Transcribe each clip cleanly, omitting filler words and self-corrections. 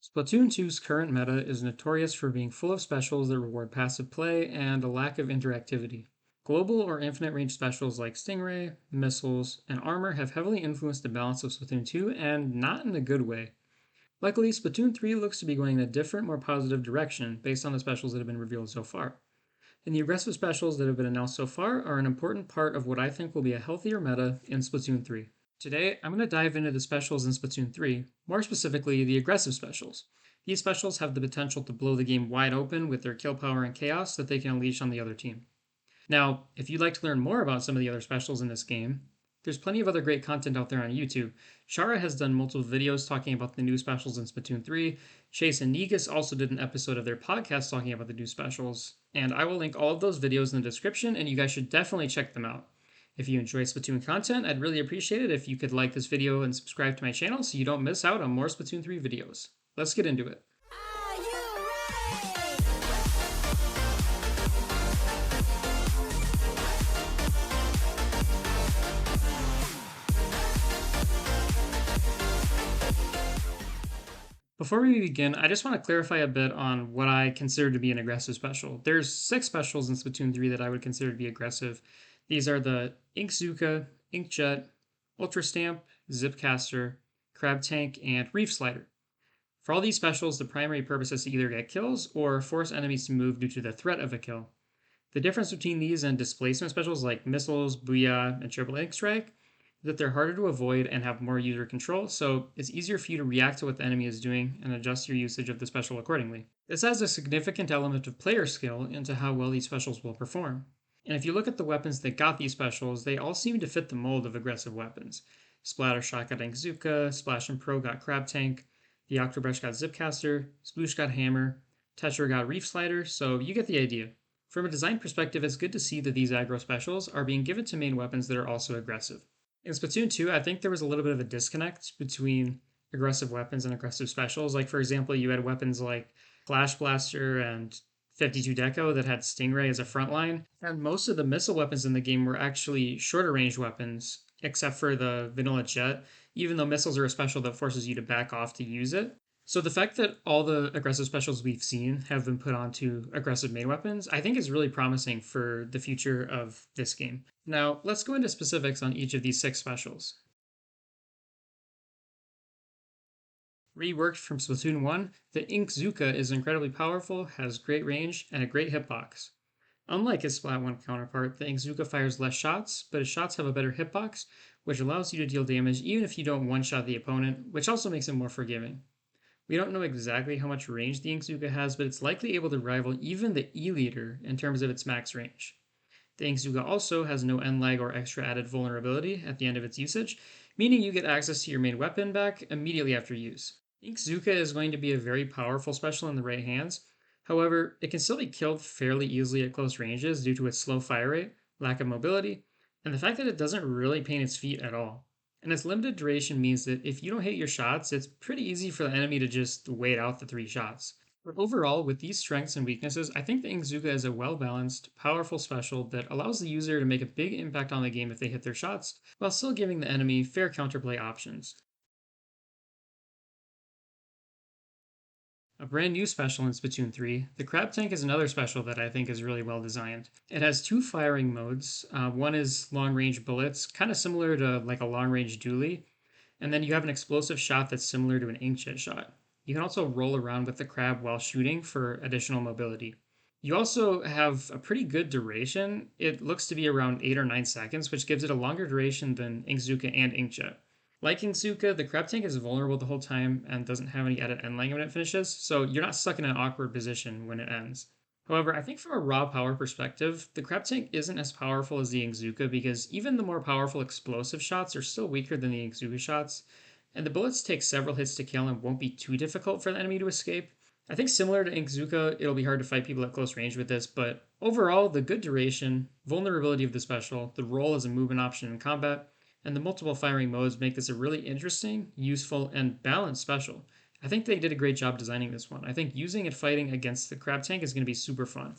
Splatoon 2's current meta is notorious for being full of specials that reward passive play and a lack of interactivity. Global or infinite range specials like Stingray, missiles, and armor have heavily influenced the balance of Splatoon 2 and not in a good way. Luckily, Splatoon 3 looks to be going in a different, more positive direction based on the specials that have been revealed so far. And the aggressive specials that have been announced so far are an important part of what I think will be a healthier meta in Splatoon 3. Today, I'm going to dive into the specials in Splatoon 3, more specifically the aggressive specials. These specials have the potential to blow the game wide open with their kill power and chaos that they can unleash on the other team. Now, if you'd like to learn more about some of the other specials in this game, there's plenty of other great content out there on YouTube. Shara has done multiple videos talking about the new specials in Splatoon 3. Chase and Negus also did an episode of their podcast talking about the new specials. And I will link all of those videos in the description, and you guys should definitely check them out. If you enjoy Splatoon content, I'd really appreciate it if you could like this video and subscribe to my channel so you don't miss out on more Splatoon 3 videos. Let's get into it. Before we begin, I just want to clarify a bit on what I consider to be an aggressive special. There's 6 specials in Splatoon 3 that I would consider to be aggressive. These are the Inkzooka, Inkjet, Ultra Stamp, Zipcaster, Crab Tank, and Reefslider. For all these specials, the primary purpose is to either get kills or force enemies to move due to the threat of a kill. The difference between these and displacement specials like Missiles, Booyah, and Triple Ink Strike is that they're harder to avoid and have more user control, so it's easier for you to react to what the enemy is doing and adjust your usage of the special accordingly. This adds a significant element of player skill into how well these specials will perform. And if you look at the weapons that got these specials, they all seem to fit the mold of aggressive weapons. Splattershot got Inkzooka, Splash and Pro got Crab Tank, the Octobrush got Zipcaster, Sploosh got Hammer, Tetra got Reefslider, so you get the idea. From a design perspective, it's good to see that these aggro specials are being given to main weapons that are also aggressive. In Splatoon 2, I think there was a little bit of a disconnect between aggressive weapons and aggressive specials. Like, for example, you had weapons like Flash Blaster and 52 Deco that had Stingray as a frontline, and most of the missile weapons in the game were actually shorter range weapons, except for the Vanilla Jet, even though missiles are a special that forces you to back off to use it. So the fact that all the aggressive specials we've seen have been put onto aggressive main weapons, I think is really promising for the future of this game. Now, let's go into specifics on each of these 6 specials. Reworked from Splatoon 1, the Inkzooka is incredibly powerful, has great range, and a great hitbox. Unlike its Splat 1 counterpart, the Inkzooka fires less shots, but its shots have a better hitbox, which allows you to deal damage even if you don't one-shot the opponent, which also makes it more forgiving. We don't know exactly how much range the Inkzooka has, but it's likely able to rival even the E-Leader in terms of its max range. The Inkzooka also has no end lag or extra added vulnerability at the end of its usage, meaning you get access to your main weapon back immediately after use. Inkzooka is going to be a very powerful special in the right hands. However, it can still be killed fairly easily at close ranges due to its slow fire rate, lack of mobility, and the fact that it doesn't really paint its feet at all. And its limited duration means that if you don't hit your shots, it's pretty easy for the enemy to just wait out the 3 shots. But overall, with these strengths and weaknesses, I think the Inkzooka is a well-balanced, powerful special that allows the user to make a big impact on the game if they hit their shots, while still giving the enemy fair counterplay options. A brand new special in Splatoon 3, the Crab Tank is another special that I think is really well designed. It has 2 firing modes. One is long range bullets, kind of similar to like a long range dually, and then you have an explosive shot that's similar to an inkjet shot. You can also roll around with the crab while shooting for additional mobility. You also have a pretty good duration. It looks to be around 8 or 9 seconds, which gives it a longer duration than Inkzooka and Inkjet. Like Inkzooka, the crab tank is vulnerable the whole time and doesn't have any added end lag when it finishes, so you're not stuck in an awkward position when it ends. However, I think from a raw power perspective, the crab tank isn't as powerful as the Inkzooka because even the more powerful explosive shots are still weaker than the Inkzooka shots, and the bullets take several hits to kill and won't be too difficult for the enemy to escape. I think similar to Inkzooka, it'll be hard to fight people at close range with this, but overall, the good duration, vulnerability of the special, the role as a movement option in combat, and the multiple firing modes make this a really interesting, useful, and balanced special. I think they did a great job designing this one. I think using it fighting against the crab tank is going to be super fun.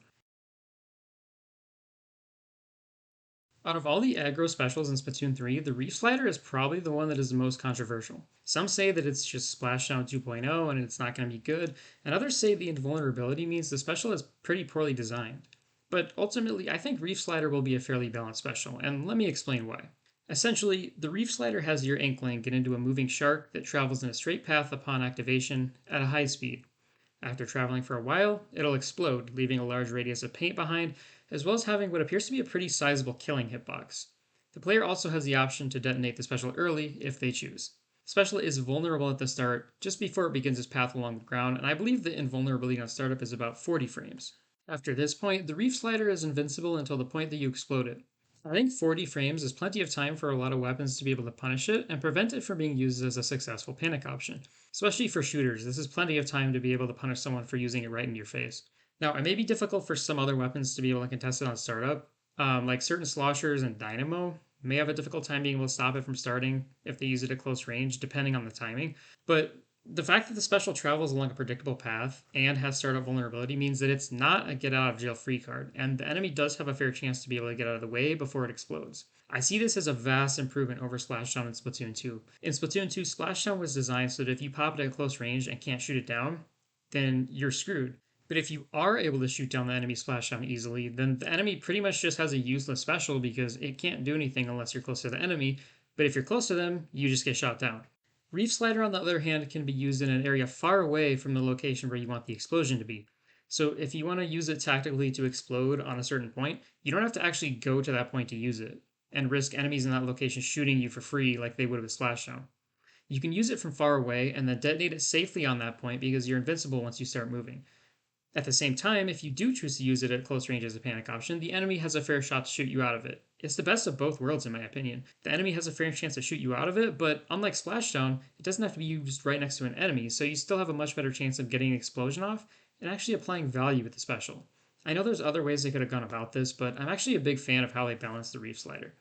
Out of all the aggro specials in Splatoon 3, the Reefslider is probably the one that is the most controversial. Some say that it's just Splashdown 2.0 and it's not going to be good, and others say the invulnerability means the special is pretty poorly designed. But ultimately, I think Reefslider will be a fairly balanced special, and let me explain why. Essentially, the Reefslider has your Inkling get into a moving shark that travels in a straight path upon activation at a high speed. After traveling for a while, it'll explode, leaving a large radius of paint behind, as well as having what appears to be a pretty sizable killing hitbox. The player also has the option to detonate the special early if they choose. The special is vulnerable at the start, just before it begins its path along the ground, and I believe the invulnerability on startup is about 40 frames. After this point, the Reefslider is invincible until the point that you explode it. I think 40 frames is plenty of time for a lot of weapons to be able to punish it and prevent it from being used as a successful panic option. Especially for shooters, this is plenty of time to be able to punish someone for using it right in your face. Now, it may be difficult for some other weapons to be able to contest it on startup, like certain sloshers and dynamo may have a difficult time being able to stop it from starting if they use it at close range, depending on the timing. But the fact that the special travels along a predictable path and has startup vulnerability means that it's not a get out of jail free card, and the enemy does have a fair chance to be able to get out of the way before it explodes. I see this as a vast improvement over Splashdown in Splatoon 2. In Splatoon 2, Splashdown was designed so that if you pop it at close range and can't shoot it down, then you're screwed. But if you are able to shoot down the enemy Splashdown easily, then the enemy pretty much just has a useless special because it can't do anything unless you're close to the enemy. But if you're close to them, you just get shot down. Reefslider, on the other hand, can be used in an area far away from the location where you want the explosion to be. So if you want to use it tactically to explode on a certain point, you don't have to actually go to that point to use it and risk enemies in that location shooting you for free like they would with Splashdown. You can use it from far away and then detonate it safely on that point because you're invincible once you start moving. At the same time, if you do choose to use it at close range as a panic option, the enemy has a fair shot to shoot you out of it. It's the best of both worlds, in my opinion. The enemy has a fair chance to shoot you out of it, but unlike Splashdown, it doesn't have to be used right next to an enemy, so you still have a much better chance of getting an explosion off and actually applying value with the special. I know there's other ways they could have gone about this, but I'm actually a big fan of how they balance the Reefslider.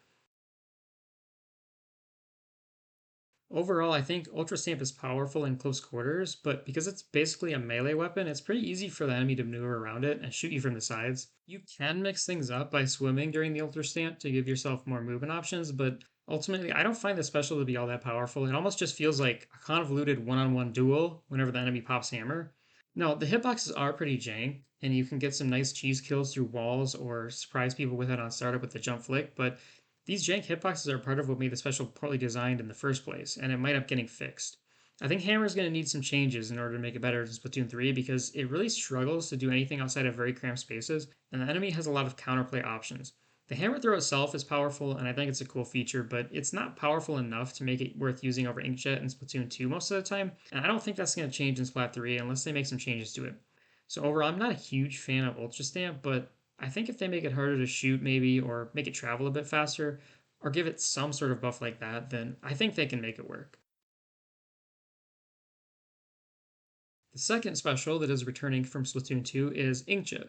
Overall, I think Ultra Stamp is powerful in close quarters, but because it's basically a melee weapon, it's pretty easy for the enemy to maneuver around it and shoot you from the sides. You can mix things up by swimming during the Ultra Stamp to give yourself more movement options, but ultimately, I don't find the special to be all that powerful. It almost just feels like a convoluted one on one duel whenever the enemy pops hammer. No, the hitboxes are pretty jank, and you can get some nice cheese kills through walls or surprise people with it on startup with the jump flick, but these jank hitboxes are part of what made the special poorly designed in the first place, and it might up getting fixed. I think Hammer is going to need some changes in order to make it better in Splatoon 3 because it really struggles to do anything outside of very cramped spaces, and the enemy has a lot of counterplay options. The hammer throw itself is powerful, and I think it's a cool feature, but it's not powerful enough to make it worth using over Inkjet in Splatoon 2 most of the time, and I don't think that's going to change in Splat 3 unless they make some changes to it. So overall, I'm not a huge fan of Ultra Stamp, but I think if they make it harder to shoot, maybe, or make it travel a bit faster, or give it some sort of buff like that, then I think they can make it work. The second special that is returning from Splatoon 2 is Inkjet.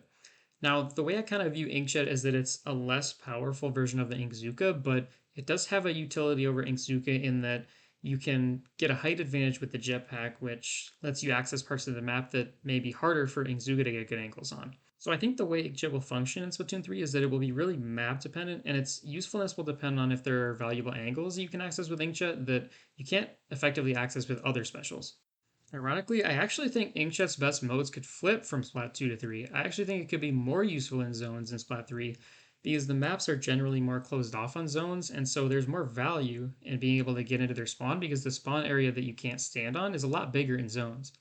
Now, the way I kind of view Inkjet is that it's a less powerful version of the Inkzooka, but it does have a utility over Inkzooka in that you can get a height advantage with the jetpack, which lets you access parts of the map that may be harder for Inkzooka to get good angles on. So I think the way Inkjet will function in Splatoon 3 is that it will be really map dependent, and its usefulness will depend on if there are valuable angles you can access with Inkjet that you can't effectively access with other specials. Ironically, I actually think Inkjet's best modes could flip from Splat 2 to 3. I actually think it could be more useful in zones in Splat 3 because the maps are generally more closed off on zones, and so there's more value in being able to get into their spawn because the spawn area that you can't stand on is a lot bigger in zones.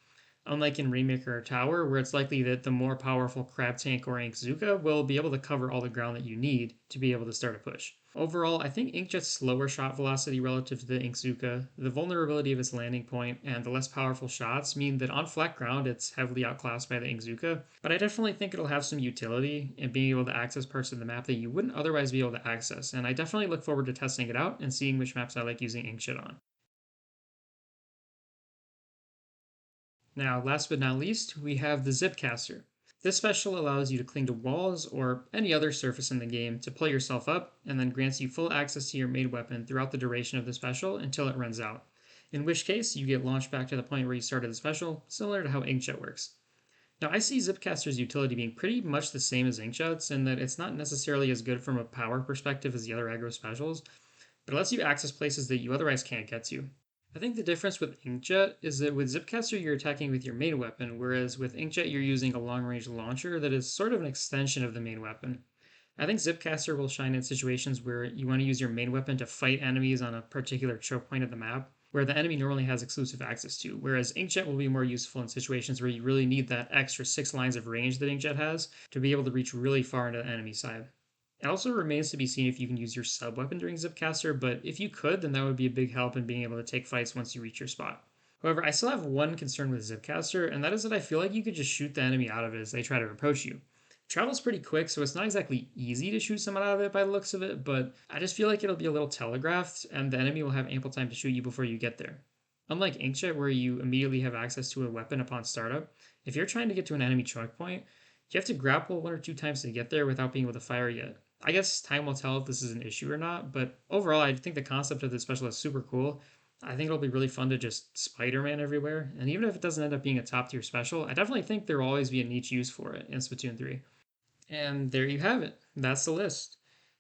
Unlike in Rainmaker or Tower, where it's likely that the more powerful Crab Tank or Inkzooka will be able to cover all the ground that you need to be able to start a push. Overall, I think Inkjet's slower shot velocity relative to the Inkzooka, the vulnerability of its landing point, and the less powerful shots mean that on flat ground it's heavily outclassed by the Inkzooka, but I definitely think it'll have some utility in being able to access parts of the map that you wouldn't otherwise be able to access, and I definitely look forward to testing it out and seeing which maps I like using Inkjet on. Now, last but not least, we have the Zipcaster. This special allows you to cling to walls or any other surface in the game to pull yourself up, and then grants you full access to your made weapon throughout the duration of the special until it runs out. In which case, you get launched back to the point where you started the special, similar to how Inkjet works. Now, I see Zipcaster's utility being pretty much the same as Inkjet's in that it's not necessarily as good from a power perspective as the other aggro specials, but it lets you access places that you otherwise can't get to. I think the difference with Inkjet is that with Zipcaster you're attacking with your main weapon, whereas with Inkjet you're using a long range launcher that is sort of an extension of the main weapon. I think Zipcaster will shine in situations where you want to use your main weapon to fight enemies on a particular choke point of the map, where the enemy normally has exclusive access to, whereas Inkjet will be more useful in situations where you really need that extra 6 lines of range that Inkjet has to be able to reach really far into the enemy side. It also remains to be seen if you can use your sub weapon during Zipcaster, but if you could, then that would be a big help in being able to take fights once you reach your spot. However, I still have one concern with Zipcaster, and that is that I feel like you could just shoot the enemy out of it as they try to approach you. Travel's pretty quick, so it's not exactly easy to shoot someone out of it by the looks of it, but I just feel like it'll be a little telegraphed, and the enemy will have ample time to shoot you before you get there. Unlike Inkjet, where you immediately have access to a weapon upon startup, if you're trying to get to an enemy choke point, you have to grapple 1 or 2 times to get there without being able to fire yet. I guess time will tell if this is an issue or not, but overall, I think the concept of this special is super cool. I think it'll be really fun to just Spider Man everywhere, and even if it doesn't end up being a top tier special, I definitely think there will always be a niche use for it in Splatoon 3. And there you have it. That's the list.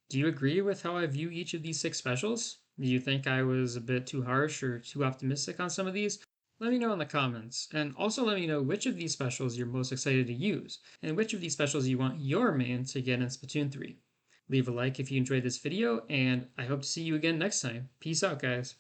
Do you agree with how I view each of these 6 specials? Do you think I was a bit too harsh or too optimistic on some of these? Let me know in the comments. And also let me know which of these specials you're most excited to use, and which of these specials you want your main to get in Splatoon 3. Leave a like if you enjoyed this video, and I hope to see you again next time. Peace out, guys.